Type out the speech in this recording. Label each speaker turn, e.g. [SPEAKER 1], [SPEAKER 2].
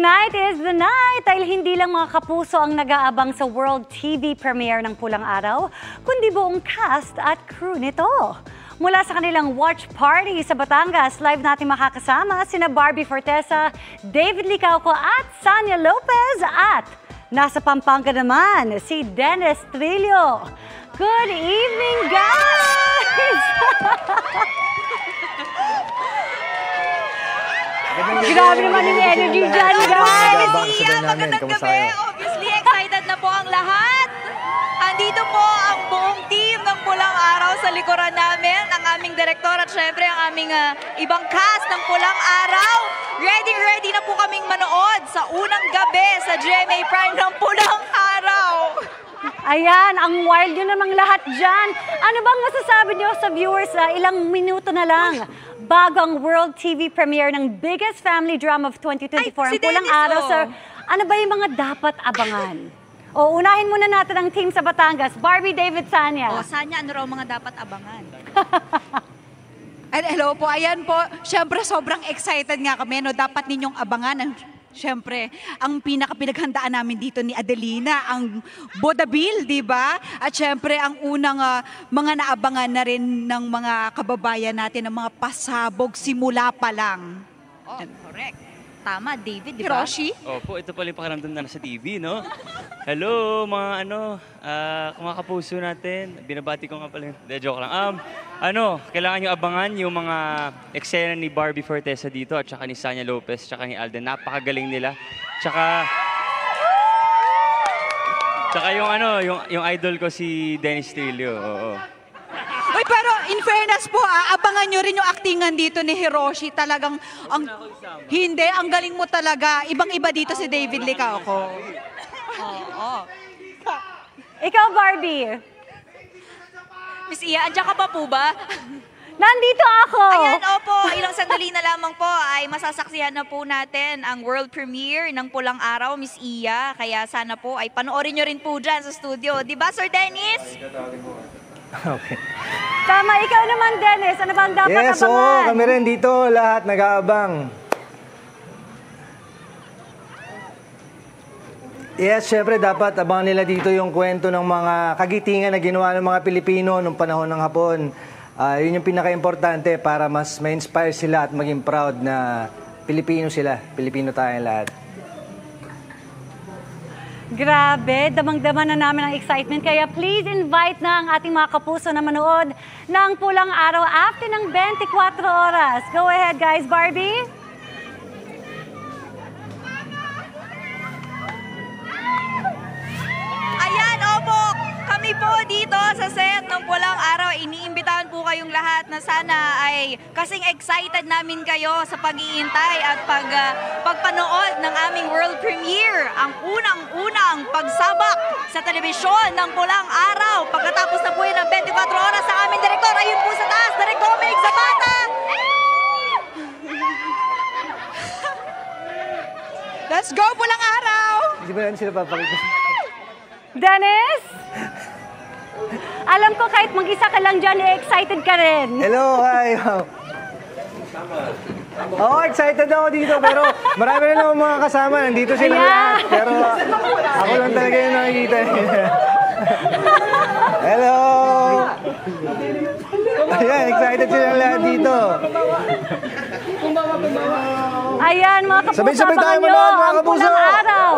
[SPEAKER 1] Tonight is the night dahil hindi lang mga kapuso ang nag-aabang sa World TV premiere ng Pulang Araw, kundi buong cast at crew nito. Mula sa kanilang watch party sa Batangas, live natin makakasama sina Barbie Fortesa, David Licauco at Sanya Lopez at nasa Pampanga naman si Dennis Trillo. Good evening, guys! Grabe naman yung energy dyan, guys!
[SPEAKER 2] Magandang gabi! Obviously, excited na po ang lahat. Andito po ang buong team ng Pulang Araw sa likuran namin, ang aming direktor at syempre ang aming ibang cast ng Pulang Araw. Ready na po kaming manood sa unang gabi sa GMA Prime ng Pulang Araw.
[SPEAKER 1] Ayan, ang wild yun namang lahat dyan. Ano bang masasabi nyo sa viewers ilang minuto na lang bago ang World TV premiere ng biggest family drama of 2024, ang Pulang Araw, sir? Ano ba yung mga dapat abangan? O, unahin muna natin ang team sa Batangas. Barbie, David, Sanya.
[SPEAKER 2] O, Sanya, ano raw mga dapat abangan? Hello po, ayan po. Siyempre, sobrang excited nga kami. No? Dapat ninyong abangan. Siyempre, ang pinakapinaghandaan namin dito ni Adelina, ang Bodabil, di ba? At siyempre, ang unang mga naabangan na rin ng mga kababayan natin, ng mga pasabog simula pa lang. Oh, correct. Tama, David, di ba? Hiroshi?
[SPEAKER 3] Opo, ito pala yung pakiramdam na nasa TV, no? Hello, mga mga kapuso natin. Binabati ko nga pala. Joke lang. Kailangan nyo abangan yung mga eksena ni Barbie Fortesa dito at saka ni Sanya Lopez, tsaka ni Alden. Napakagaling nila. Tsaka yung idol ko si Dennis Trillo. Oo.
[SPEAKER 2] Uy, pero in fairness po, abangan nyo rin yung actingan dito ni Hiroshi. Talagang, ang galing mo talaga. Ibang-iba dito si David Licauco. Oo.
[SPEAKER 1] Ikaw, Barbie.
[SPEAKER 2] Miss Iya, andyan ka pa po ba?
[SPEAKER 1] Nandito ako!
[SPEAKER 2] Ayan, opo. Ilang sandali na lamang po ay masasaksihan na po natin ang world premiere ng Pulang Araw, Miss Iya. Kaya sana po ay panoorin nyo rin po dyan sa studio. Di ba, Sir Dennis?
[SPEAKER 4] Okay.
[SPEAKER 1] Tama, ikaw naman, Dennis. Ano bang dapat abangan?
[SPEAKER 4] Yes, oo. Kami rin dito. Lahat nag-aabang. Yes, syempre dapat abangan nila dito yung kwento ng mga kagitingan na ginawa ng mga Pilipino nung panahon ng Hapon. Yun yung pinaka-importante para mas ma-inspire sila at maging proud na Pilipino sila. Pilipino tayong lahat.
[SPEAKER 1] Grabe, damang-dama na namin ang excitement. Kaya please invite na ang ating mga kapuso na manood ng Pulang Araw after ng 24 oras. Go ahead, guys. Barbie?
[SPEAKER 2] Ayan, opo. Kami po dito sa set ng Pulang Araw, iniimbitahan po kayong lahat na sana ay kasing excited namin kayo sa pag-iintay at pagpanood ng aming world premiere. Ang unang pagsabak sa telebisyon ng Pulang Araw. Pagkatapos na po yun ng 24 oras sa aming direktor, ayun po sa taas, Direktor Meg Zapata! Let's go, Pulang Araw!
[SPEAKER 4] Hindi ba yan sila papakita?
[SPEAKER 1] Dennis? Alam ko kahit mag-isa ka lang dyan, excited ka rin.
[SPEAKER 4] Hello, hi. Oo, excited ako dito, pero marami rin ako mga kasama. Nandito sila lahat, pero ako lang talaga yung nakikita. Hello! Ayan, excited sila lahat dito.
[SPEAKER 1] Ayan, mga kapuso,
[SPEAKER 4] Sabay-sabay tayo
[SPEAKER 1] abangan nyo
[SPEAKER 4] manood, mga
[SPEAKER 1] ang
[SPEAKER 4] kapuso.
[SPEAKER 1] Pulang Araw.